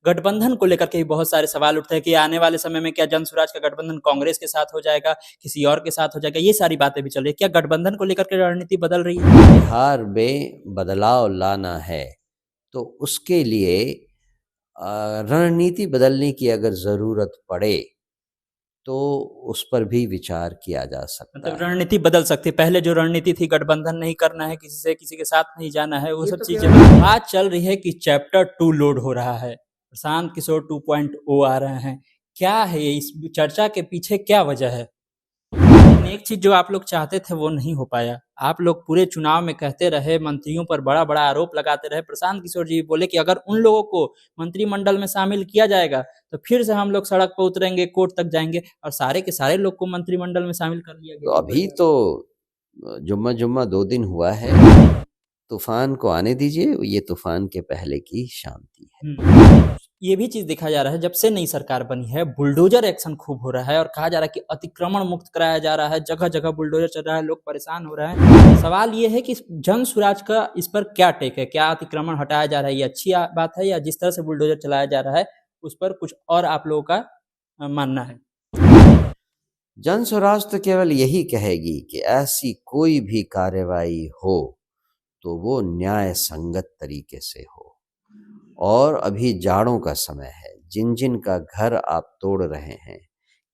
गठबंधन को लेकर के भी बहुत सारे सवाल उठते हैं कि आने वाले समय में क्या जनसुराज का गठबंधन कांग्रेस के साथ हो जाएगा, किसी और के साथ हो जाएगा, ये सारी बातें भी चल रही है। क्या गठबंधन को लेकर के रणनीति बदल रही है? बिहार में बदलाव लाना है तो उसके लिए रणनीति बदलने की अगर ज़रूरत पड़े तो उस पर भी विचार किया जा सकता मतलब है। रणनीति बदल सकती है। पहले जो रणनीति थी गठबंधन नहीं करना है, किसी से किसी के साथ नहीं जाना है, वो ये सब तो चीजें बात चल रही है कि चैप्टर 2 लोड हो रहा है, प्रशांत किशोर 2.0 आ रहे हैं। क्या है ये, इस चर्चा के पीछे क्या वजह है? एक चीज जो आप लोग चाहते थे वो नहीं हो पाया। आप लोग पूरे चुनाव में कहते रहे, मंत्रियों पर बड़ा बड़ा आरोप लगाते रहे। प्रशांत किशोर जी बोले कि अगर उन लोगों को मंत्रिमंडल में शामिल किया जाएगा तो फिर से हम लोग सड़क पर उतरेंगे, कोर्ट तक जाएंगे, और सारे के सारे लोग को मंत्रिमंडल में शामिल कर लिया तो गया। अभी तो जुम्मा 2 दिन हुआ है, तूफान को आने दीजिए, ये तूफान के पहले की शांति है। ये भी चीज देखा जा रहा है, जब से नई सरकार बनी है बुलडोजर एक्शन खूब हो रहा है और कहा जा रहा है कि अतिक्रमण मुक्त कराया जा रहा है, जगह जगह बुलडोजर चल रहा है, लोग परेशान हो रहे हैं। सवाल ये है कि जन सुराज का इस पर क्या टेक है? क्या अतिक्रमण हटाया जा रहा है, ये अच्छी बात है, या जिस तरह से बुलडोजर चलाया जा रहा है उस पर कुछ और आप लोगों का मानना है? जन स्वराज तो केवल यही कहेगी कि ऐसी कोई भी कार्रवाई हो तो वो न्याय संगत तरीके से हो। और अभी जाड़ों का समय है, जिन जिन का घर आप तोड़ रहे हैं,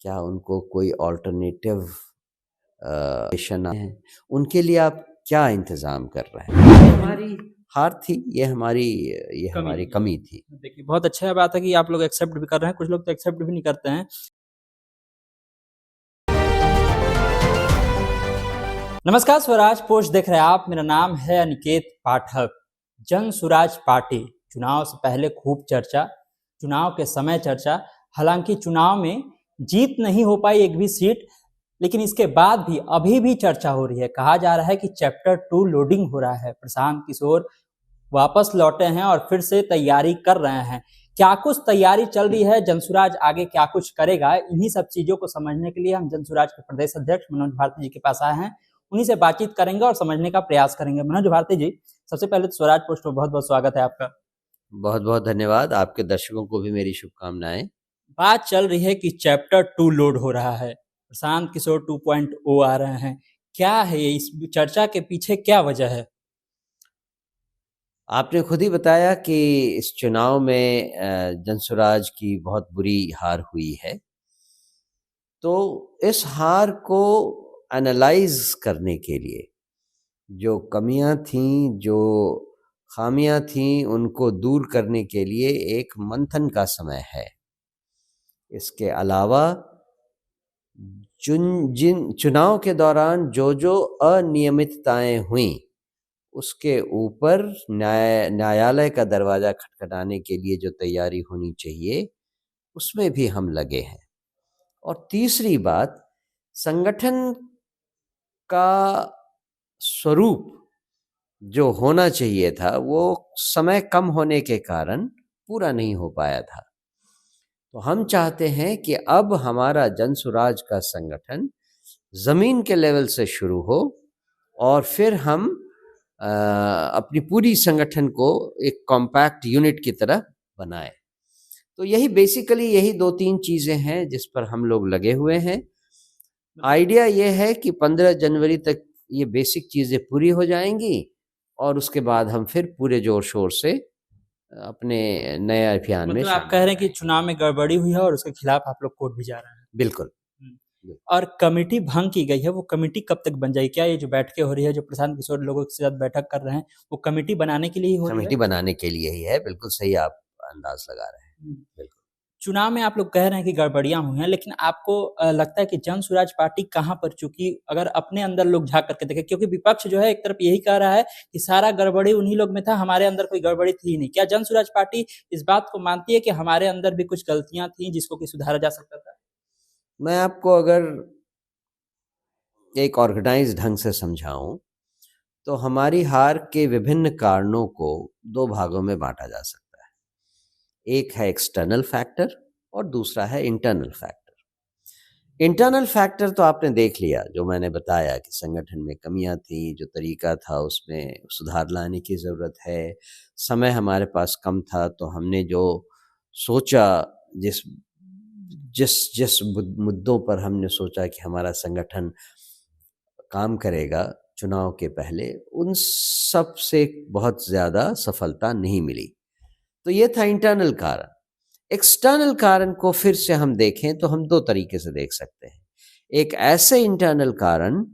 क्या उनको कोई ऑल्टरनेटिव है, उनके लिए आप क्या इंतजाम कर रहे हैं? ये हमारी हार थी, ये हमारी कमी थी। देखिए, बहुत अच्छा बात है कि आप लोग एक्सेप्ट भी कर रहे हैं, कुछ लोग तो एक्सेप्ट भी नहीं करते हैं। नमस्कार, स्वराज पोस्ट देख रहे हैं आप। मेरा नाम है अनिकेत पाठक। जन सुराज पार्टी चुनाव से पहले खूब चर्चा, चुनाव के समय चर्चा। हालांकि चुनाव में जीत नहीं हो पाई एक भी सीट, लेकिन इसके बाद भी अभी भी चर्चा हो रही है। कहा जा रहा है कि चैप्टर 2 लोडिंग हो रहा है, प्रशांत किशोर वापस लौटे हैं और फिर से तैयारी कर रहे हैं। क्या कुछ तैयारी चल रही है, जनसुराज आगे क्या कुछ करेगा, इन्हीं सब चीजों को समझने के लिए हम जनसुराज के प्रदेश अध्यक्ष मनोज भारती जी के पास आए हैं। उन्हीं से बातचीत करेंगे और समझने का प्रयास करेंगे। मनोज भारती जी, सबसे पहले तो स्वराज पोस्ट में बहुत बहुत स्वागत है आपका। बहुत बहुत धन्यवाद। आपके दर्शकों को भी मेरी शुभकामनाएं। बात चल रही है कि चैप्टर 2 लोड हो रहा है, प्रशांत किशोर 2.0 आ रहे हैं। क्या है ये, इस चर्चा के पीछे क्या वजह है? आपने खुद ही बताया कि इस चुनाव में जनसुराज की बहुत बुरी हार हुई है। तो इस हार को एनालाइज करने के लिए जो कमियां थीं, जो खामियां थीं, उनको दूर करने के लिए एक मंथन का समय है। इसके अलावा जिन चुनाव के दौरान जो अनियमितताएं हुईं, उसके ऊपर न्यायालय का दरवाजा खटखटाने के लिए जो तैयारी होनी चाहिए, उसमें भी हम लगे हैं। और तीसरी बात, संगठन का स्वरूप जो होना चाहिए था वो समय कम होने के कारण पूरा नहीं हो पाया था। तो हम चाहते हैं कि अब हमारा जनसुराज का संगठन जमीन के लेवल से शुरू हो और फिर हम अपनी पूरी संगठन को एक कॉम्पैक्ट यूनिट की तरह बनाए। तो यही बेसिकली यही 2-3 चीजें हैं जिस पर हम लोग लगे हुए हैं। आइडिया ये है कि 15 जनवरी तक ये बेसिक चीजें पूरी हो जाएंगी और उसके बाद हम फिर पूरे जोर शोर से अपने नए अभियान में मतलब आप कह रहे हैं कि चुनाव में गड़बड़ी हुई है और उसके खिलाफ आप लोग कोर्ट भी जा रहे हैं? बिल्कुल। और कमेटी भंग की गई है, वो कमेटी कब तक बन जाएगी? क्या ये जो बैठकें हो रही है, जो प्रशांत किशोर लोगों के साथ बैठक कर रहे हैं, वो कमेटी बनाने के लिए ही हो रही है? कमेटी बनाने के लिए ही है। बिल्कुल सही आप अंदाज लगा रहे हैं। बिल्कुल। चुनाव में आप लोग कह रहे हैं कि गड़बड़ियां हुई हैं, लेकिन आपको लगता है कि जन सुराज पार्टी कहां पर चूकी? अगर अपने अंदर लोग झांक करके देखें, क्योंकि विपक्ष जो है एक तरफ यही कह रहा है कि सारा गड़बड़ी उन्हीं लोग में था, हमारे अंदर कोई गड़बड़ी थी ही नहीं। क्या जन सुराज पार्टी इस बात को मानती है कि हमारे अंदर भी कुछ गलतियां थी जिसको कि सुधारा जा सकता था? मैं आपको अगर एक ऑर्गेनाइज ढंग से समझाऊं तो हमारी हार के विभिन्न कारणों को 2 भागों में बांटा जा सकता है। एक है एक्सटर्नल फैक्टर और दूसरा है इंटरनल फैक्टर। इंटरनल फैक्टर तो आपने देख लिया, जो मैंने बताया कि संगठन में कमियां थी, जो तरीका था उसमें सुधार लाने की ज़रूरत है, समय हमारे पास कम था, तो हमने जो सोचा, जिस जिस जिस मुद्दों पर हमने सोचा कि हमारा संगठन काम करेगा चुनाव के पहले, उन सब से बहुत ज़्यादा सफलता नहीं मिली। तो ये था इंटरनल कारण। एक्सटर्नल कारण को फिर से हम देखें तो हम दो तरीके से देख सकते हैं। एक ऐसे इंटरनल कारण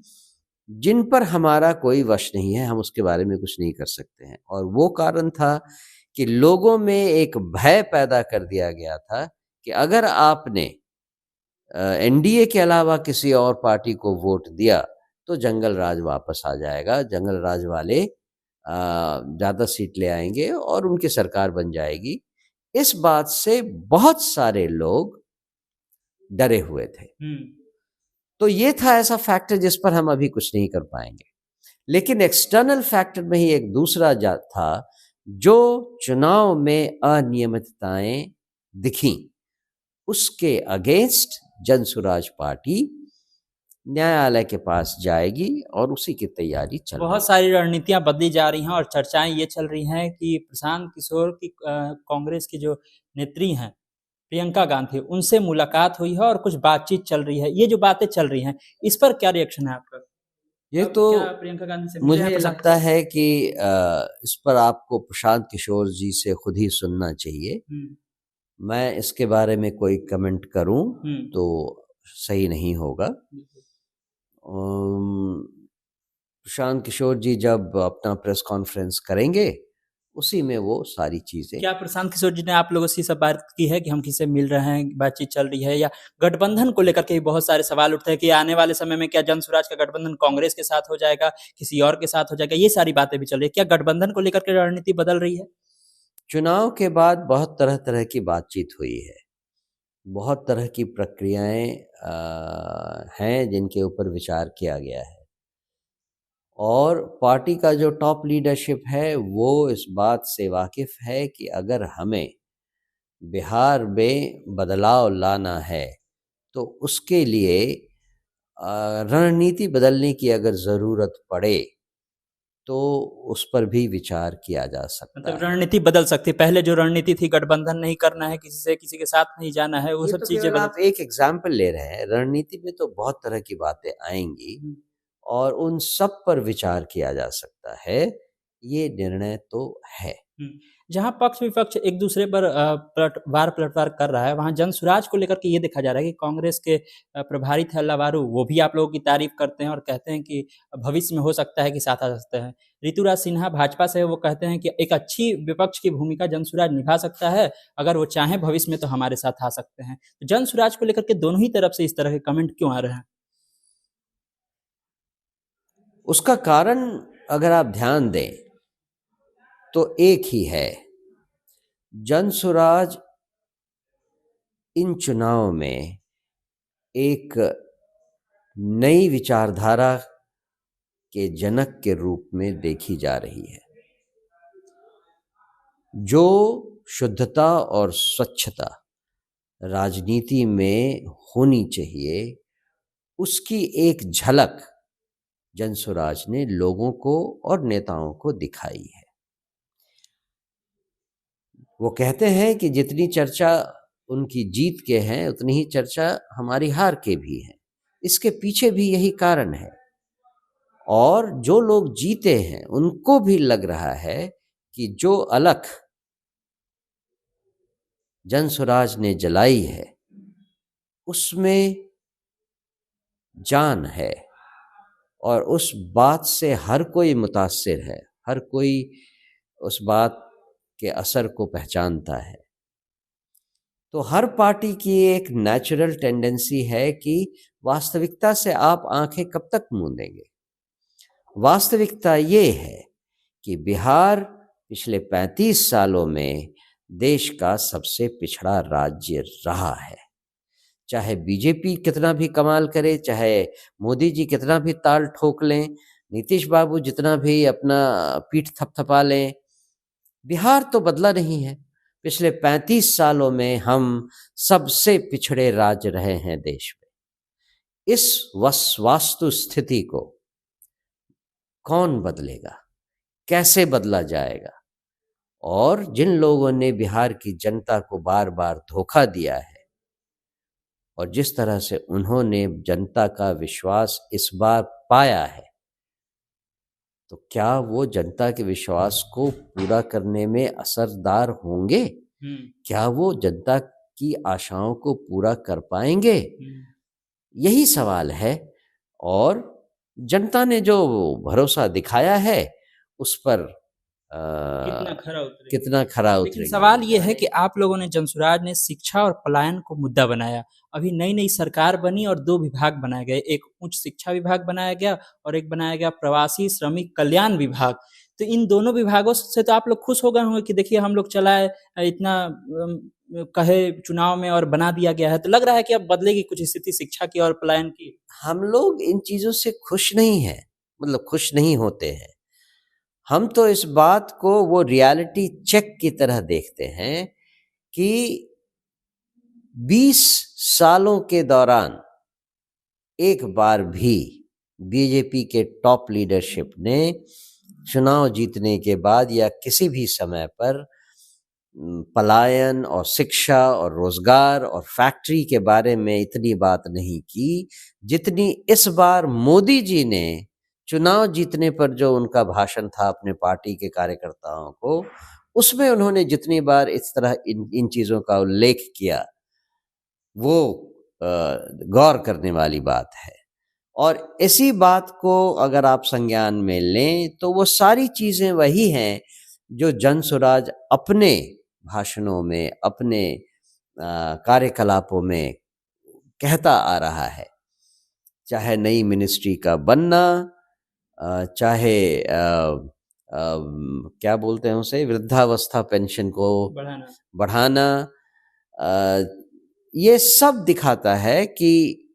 जिन पर हमारा कोई वश नहीं है, हम उसके बारे में कुछ नहीं कर सकते हैं, और वो कारण था कि लोगों में एक भय पैदा कर दिया गया था कि अगर आपने एनडीए के अलावा किसी और पार्टी को वोट दिया तो जंगल राज वापस आ जाएगा, जंगल राज वाले ज़्यादा सीट ले आएंगे और उनकी सरकार बन जाएगी। इस बात से बहुत सारे लोग डरे हुए थे। तो ये था ऐसा फैक्टर जिस पर हम अभी कुछ नहीं कर पाएंगे। लेकिन एक्सटर्नल फैक्टर में ही एक दूसरा था जो चुनाव में अनियमितताएं दिखी, उसके अगेंस्ट जनसुराज पार्टी न्यायालय के पास जाएगी और उसी की तैयारी चल रही है। बहुत सारी रणनीतियां बदली जा रही हैं और चर्चाएं ये चल रही हैं कि प्रशांत किशोर की कांग्रेस की जो नेत्री हैं प्रियंका गांधी, उनसे मुलाकात हुई है और कुछ बातचीत चल रही है। ये जो बातें चल रही हैं, इस पर क्या रिएक्शन है आपका? ये तो क्या प्रियंका गांधी से मिले हैं मुझे प्रशांत? लगता है कि इस पर आपको प्रशांत किशोर जी से खुद ही सुनना चाहिए। मैं इसके बारे में कोई कमेंट करूं तो सही नहीं होगा। प्रशांत किशोर जी जब अपना प्रेस कॉन्फ्रेंस करेंगे उसी में वो सारी चीजें। क्या प्रशांत किशोर जी ने आप लोगों से सब बात की है कि हम किसे मिल रहे हैं, बातचीत चल रही है? या गठबंधन को लेकर के भी बहुत सारे सवाल उठते हैं कि आने वाले समय में क्या जनसुराज का गठबंधन कांग्रेस के साथ हो जाएगा, किसी और के साथ हो जाएगा? ये सारी बातें भी चल रही है। क्या गठबंधन को लेकर के रणनीति बदल रही है? चुनाव के बाद बहुत तरह तरह की बातचीत हुई है, बहुत तरह की प्रक्रियाएं हैं जिनके ऊपर विचार किया गया है, और पार्टी का जो टॉप लीडरशिप है वो इस बात से वाकिफ है कि अगर हमें बिहार में बदलाव लाना है तो उसके लिए रणनीति बदलने की अगर ज़रूरत पड़े तो उस पर भी विचार किया जा सकता मतलब है। रणनीति बदल सकती है। पहले जो रणनीति थी, गठबंधन नहीं करना है, किसी से किसी के साथ नहीं जाना है, वो ये सब तो चीजें केवल आप एक एग्जाम्पल ले रहे हैं, रणनीति में तो बहुत तरह की बातें आएंगी और उन सब पर विचार किया जा सकता है, ये निर्णय तो है। जहां पक्ष विपक्ष एक दूसरे पर पलटवार कर रहा है, वहां जनसुराज को लेकर के ये देखा जा रहा है कि कांग्रेस के प्रभारी थे अल्लावारू, वो भी आप लोगों की तारीफ करते हैं और कहते हैं कि भविष्य में हो सकता है कि साथ आ सकते हैं। ऋतुराज सिन्हा भाजपा से, वो कहते हैं कि एक अच्छी विपक्ष की भूमिका जनसुराज निभा सकता है, अगर वो चाहे भविष्य में तो हमारे साथ आ सकते हैं। तो जनसुराज को लेकर के दोनों ही तरफ से इस तरह के कमेंट क्यों आ रहे हैं? उसका कारण अगर आप ध्यान दें तो एक ही है। जनसुराज इन चुनाव में एक नई विचारधारा के जनक के रूप में देखी जा रही है। जो शुद्धता और स्वच्छता राजनीति में होनी चाहिए, उसकी एक झलक जनसुराज ने लोगों को और नेताओं को दिखाई है। वो कहते हैं कि जितनी चर्चा उनकी जीत के हैं उतनी ही चर्चा हमारी हार के भी है। इसके पीछे भी यही कारण है, और जो लोग जीते हैं उनको भी लग रहा है कि जो अलख जनसुराज ने जलाई है उसमें जान है, और उस बात से हर कोई मुतासिर है, हर कोई उस बात के असर को पहचानता है। तो हर पार्टी की एक नेचुरल टेंडेंसी है कि वास्तविकता से आप आंखें कब तक मूंदेंगे। वास्तविकता ये है कि बिहार पिछले 35 सालों में देश का सबसे पिछड़ा राज्य रहा है। चाहे बीजेपी कितना भी कमाल करे, चाहे मोदी जी कितना भी ताल ठोक लें, नीतीश बाबू जितना भी अपना पीठ थपथपा लें, बिहार तो बदला नहीं है। पिछले 35 सालों में हम सबसे पिछड़े राज्य रहे हैं देश में। इस वास्तु स्थिति को कौन बदलेगा, कैसे बदला जाएगा, और जिन लोगों ने बिहार की जनता को बार बार धोखा दिया है और जिस तरह से उन्होंने जनता का विश्वास इस बार पाया है, तो क्या वो जनता के विश्वास को पूरा करने में असरदार होंगे? क्या वो जनता की आशाओं को पूरा कर पाएंगे? यही सवाल है। और जनता ने जो भरोसा दिखाया है उस पर कितना खरा लेकिन उतरेंगे। सवाल ये है कि आप लोगों ने, जनसुराज ने शिक्षा और पलायन को मुद्दा बनाया। अभी नई नई सरकार बनी और 2 विभाग बनाए गए, एक उच्च शिक्षा विभाग बनाया गया और एक बनाया गया प्रवासी श्रमिक कल्याण विभाग। तो इन दोनों विभागों से तो आप लोग खुश हो गए होंगे कि देखिए हम लोग चलाए, इतना कहे चुनाव में और बना दिया गया है, तो लग रहा है कि अब बदलेगी कुछ स्थिति शिक्षा की और पलायन की। हम लोग इन चीजों से खुश नहीं हैं, मतलब खुश नहीं होते हैं। हम तो इस बात को वो रियलिटी चेक की तरह देखते हैं कि 20 सालों के दौरान एक बार भी बीजेपी के टॉप लीडरशिप ने चुनाव जीतने के बाद या किसी भी समय पर पलायन और शिक्षा और रोजगार और फैक्ट्री के बारे में इतनी बात नहीं की जितनी इस बार मोदी जी ने चुनाव जीतने पर जो उनका भाषण था अपने पार्टी के कार्यकर्ताओं को, उसमें उन्होंने जितनी बार इस तरह इन चीजों का उल्लेख किया, वो गौर करने वाली बात है। और इसी बात को अगर आप संज्ञान में लें तो वो सारी चीजें वही हैं जो जनसुराज अपने भाषणों में, अपने कार्यकलापों में कहता आ रहा है। चाहे नई मिनिस्ट्री का बनना, चाहे क्या बोलते हैं उसे, वृद्धावस्था पेंशन को बढ़ाना, ये सब दिखाता है कि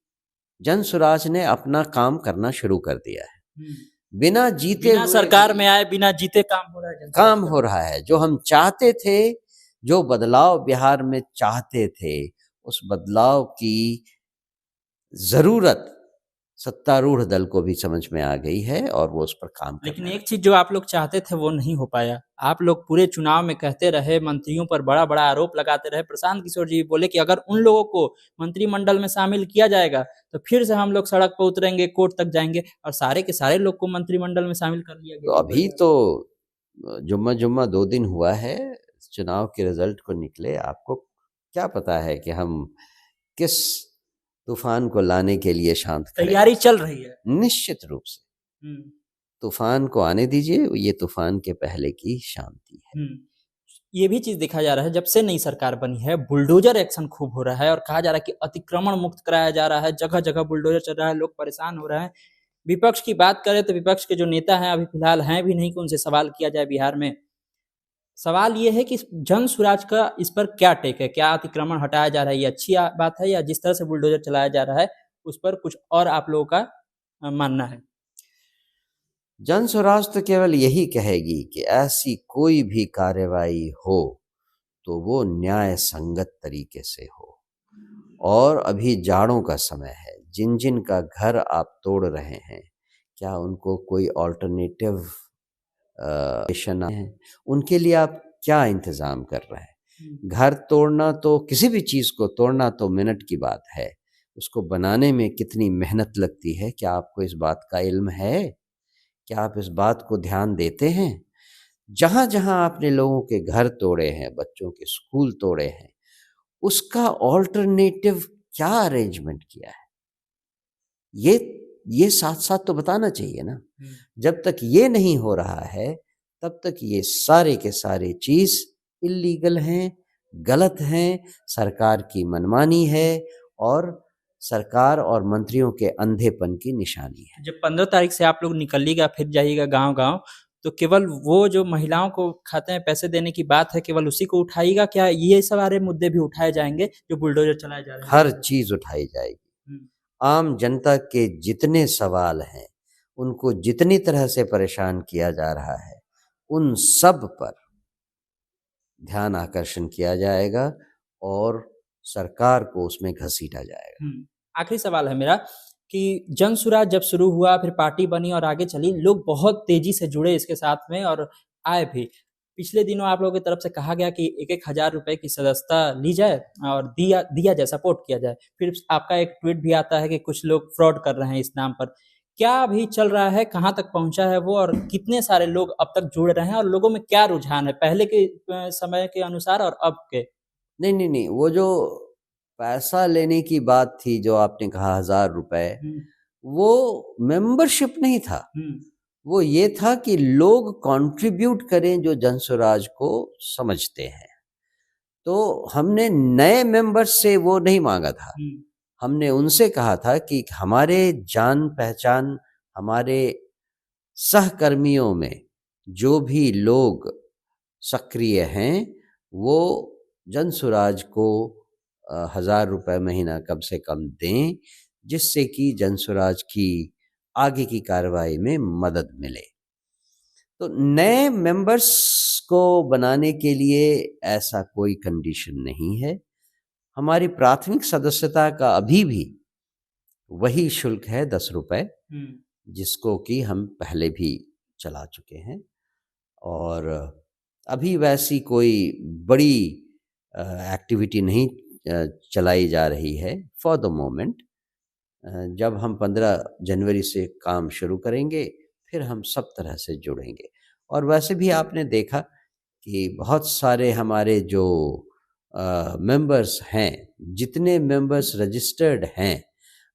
जनसुराज ने अपना काम करना शुरू कर दिया है। बिना जीते, बिना सरकार में आए, बिना जीते काम हो रहा है। जो हम चाहते थे, जो बदलाव बिहार में चाहते थे, उस बदलाव की जरूरत सत्तारूढ़ दल को भी समझ में आ गई है और वो उस पर काम कर। लेकिन एक चीज जो आप लोग चाहते थे वो नहीं हो पाया। आप लोग पूरे चुनाव में कहते रहे, मंत्रियों पर बड़ा बड़ा आरोप लगाते रहे। प्रशांत किशोर जी बोले कि अगर उन लोगों को मंत्रिमंडल में शामिल किया जाएगा तो फिर से हम लोग सड़क पर उतरेंगे, कोर्ट तक जाएंगे, और सारे के सारे लोग को मंत्रिमंडल में शामिल कर लिया गया। तो अभी तो जुम्मा 2 दिन हुआ है चुनाव के रिजल्ट को निकले। आपको क्या पता है कि हम किस तूफान को लाने के लिए शांत करें। तैयारी चल रही है निश्चित रूप से। तूफान को आने दीजिए, ये तूफान के पहले की शांति है। ये भी चीज देखा जा रहा है, जब से नई सरकार बनी है बुलडोजर एक्शन खूब हो रहा है और कहा जा रहा है कि अतिक्रमण मुक्त कराया जा रहा है, जगह जगह बुलडोजर चल रहा है, लोग परेशान हो रहे हैं। विपक्ष की बात करें तो विपक्ष के जो नेता हैं अभी फिलहाल हैं भी नहीं कि उनसे सवाल किया जाए बिहार में। सवाल ये है कि जनसुराज का इस पर क्या टेक है? क्या अतिक्रमण हटाया जा रहा है ये अच्छी बात है, या जिस तरह से बुलडोजर चलाया जा रहा है उस पर कुछ और आप लोगों का मानना है? जनसुराज तो केवल यही कहेगी कि ऐसी कोई भी कार्रवाई हो तो वो न्याय संगत तरीके से हो। और अभी जाड़ों का समय है, जिन जिन का घर आप तोड़ रहे हैं, क्या उनको कोई ऑल्टरनेटिव है? उनके लिए आप क्या इंतजाम कर रहे हैं? घर तोड़ना तो, किसी भी चीज को तोड़ना तो मिनट की बात है, उसको बनाने में कितनी मेहनत लगती है, क्या आपको इस बात का इल्म है? क्या आप इस बात को ध्यान देते हैं? जहां जहां आपने लोगों के घर तोड़े हैं, बच्चों के स्कूल तोड़े हैं, उसका ऑल्टरनेटिव क्या अरेंजमेंट किया है, ये साथ साथ तो बताना चाहिए ना। जब तक ये नहीं हो रहा है तब तक ये सारे के सारे चीज इल्लीगल हैं, गलत हैं, सरकार की मनमानी है और सरकार और मंत्रियों के अंधेपन की निशानी है। जब 15 तारीख से आप लोग निकलिएगा, फिर जाइएगा गांव-गांव, तो केवल वो जो महिलाओं को खाते में पैसे देने की बात है, केवल उसी को उठाइएगा, क्या ये सारे मुद्दे भी उठाए जाएंगे जो बुलडोजर चलाए जा रहे हैं? हर चीज उठाई जाएगी। आम जनता के जितने सवाल हैं, उनको जितनी तरह से परेशान किया जा रहा है, उन सब पर ध्यान आकर्षण किया जाएगा और सरकार को उसमें घसीटा जाएगा। आखिरी सवाल है मेरा कि जनसुराज जब शुरू हुआ, फिर पार्टी बनी और आगे चली, लोग बहुत तेजी से जुड़े इसके साथ में और आए भी। पिछले दिनों आप लोगों की तरफ से कहा गया कि 1,000 रुपए की सदस्यता ली जाए और दिया दिया जाए, सपोर्ट किया जाए। फिर आपका एक ट्वीट भी आता है कि कुछ लोग फ्रॉड कर रहे हैं इस नाम पर। क्या अभी चल रहा है, कहाँ तक पहुंचा है वो, और कितने सारे लोग अब तक जुड़ रहे हैं, और लोगों में क्या रुझान है पहले के समय के अनुसार और अब के? नहीं, वो जो पैसा लेने की बात थी, जो आपने कहा 1000 रुपए, वो मेंबरशिप नहीं था। वो ये था कि लोग कंट्रीब्यूट करें जो जनसुराज को समझते हैं। तो हमने नए मेंबर्स से वो नहीं मांगा था। हमने उनसे कहा था कि हमारे जान पहचान, हमारे सहकर्मियों में जो भी लोग सक्रिय हैं, वो जनसुराज को 1000 रुपए महीना कम से कम दें, जिससे कि जनसुराज की आगे की कार्रवाई में मदद मिले। तो नए मेंबर्स को बनाने के लिए ऐसा कोई कंडीशन नहीं है। हमारी प्राथमिक सदस्यता का अभी भी वही शुल्क है 10 रुपए, जिसको कि हम पहले भी चला चुके हैं, और अभी वैसी कोई बड़ी एक्टिविटी नहीं चलाई जा रही है फॉर द मोमेंट। जब हम 15 जनवरी से काम शुरू करेंगे, फिर हम सब तरह से जुड़ेंगे। और वैसे भी आपने देखा कि बहुत सारे हमारे जो मेंबर्स हैं, जितने मेंबर्स रजिस्टर्ड हैं,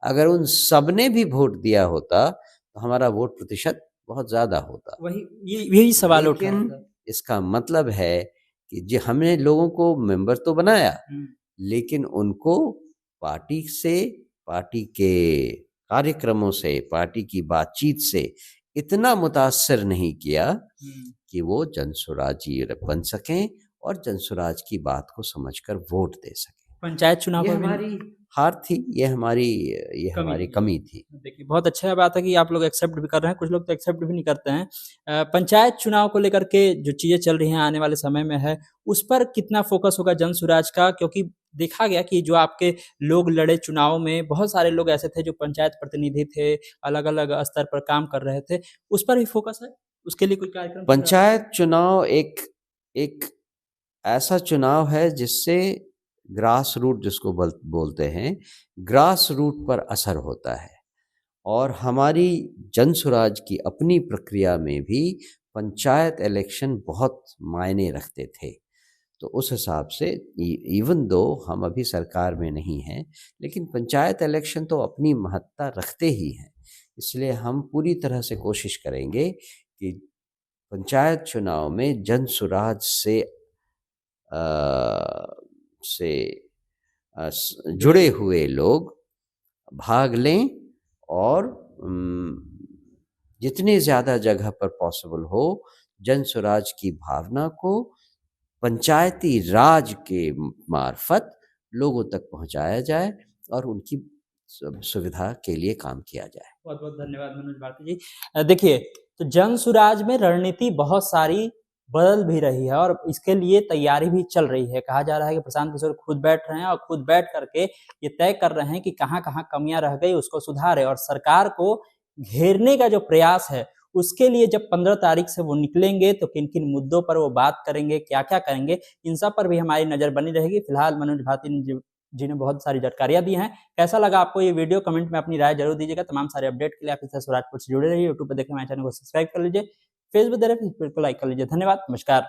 अगर उन सब ने भी वोट दिया होता तो हमारा वोट प्रतिशत बहुत ज़्यादा होता। यही सवाल उठ रहा लेकिन था। इसका मतलब है कि जो हमने लोगों को मेंबर तो बनाया, लेकिन उनको पार्टी से, पार्टी के कार्यक्रमों से, पार्टी की बातचीत से इतना मुतासर नहीं किया कि वो जनसुराजी बन सकें और जनसुराज की बात को समझकर वोट दे सकें। पंचायत चुनाव ये पर भी हमारी हार थी, ये हमारी कमी थी। देखिए, बहुत अच्छा बात है कि आप लोग एक्सेप्ट भी कर रहे हैं, कुछ लोग तो एक्सेप्ट भी नहीं करते हैं। पंचायत चुनाव को लेकर के जो चीज़ें चल रही हैं आने वाले समय में है, उस पर कितना फोकस होगा जनसुराज का? क्योंकि देखा गया कि जो आपके लोग लड़े चुनाव में, बहुत सारे लोग ऐसे थे जो पंचायत प्रतिनिधि थे, अलग-अलग स्तर पर काम कर रहे थे, उस पर भी फोकस है? उसके लिए कोई कार्यक्रम चल रहा है? पंचायत चुनाव एक ऐसा चुनाव है जिससे ग्रास रूट, जिसको बोलते हैं, ग्रास रूट पर असर होता है। और हमारी जनसुराज की अपनी प्रक्रिया में भी पंचायत इलेक्शन बहुत मायने रखते थे। तो उस हिसाब से इवन दो हम अभी सरकार में नहीं हैं, लेकिन पंचायत इलेक्शन तो अपनी महत्ता रखते ही हैं। इसलिए हम पूरी तरह से कोशिश करेंगे कि पंचायत चुनाव में जनसुराज से जुड़े हुए लोग भाग लें, और जितनी ज़्यादा जगह पर पॉसिबल हो, जनसुराज की भावना को पंचायती राज के मार्फत लोगों तक पहुंचाया जाए और उनकी सुविधा के लिए काम किया जाए। बहुत बहुत धन्यवाद मनोज भारती जी। देखिए, तो जनसुराज में रणनीति बहुत सारी बदल भी रही है और इसके लिए तैयारी भी चल रही है। कहा जा रहा है कि प्रशांत किशोर खुद बैठ रहे हैं और खुद बैठ करके ये तय कर रहे हैं कि कहाँ कहाँ कमियां रह गई उसको सुधारे, और सरकार को घेरने का जो प्रयास है उसके लिए जब 15 तारीख से वो निकलेंगे तो किन किन मुद्दों पर वो बात करेंगे, क्या क्या करेंगे, इन सब पर भी हमारी नजर बनी रहेगी। फिलहाल मनोज भारती जी ने बहुत सारी जानकारियां दी हैं। कैसा लगा आपको ये वीडियो, कमेंट में अपनी राय जरूर दीजिएगा। तमाम सारे अपडेट के लिए आप इस स्वराजपुर से जुड़े रहिए। यूट्यूब पर देखें हमारे चैनल को सब्सक्राइब कर लीजिए, फेसबुक देख रहे हैं, को लाइक कर लीजिए। धन्यवाद, नमस्कार।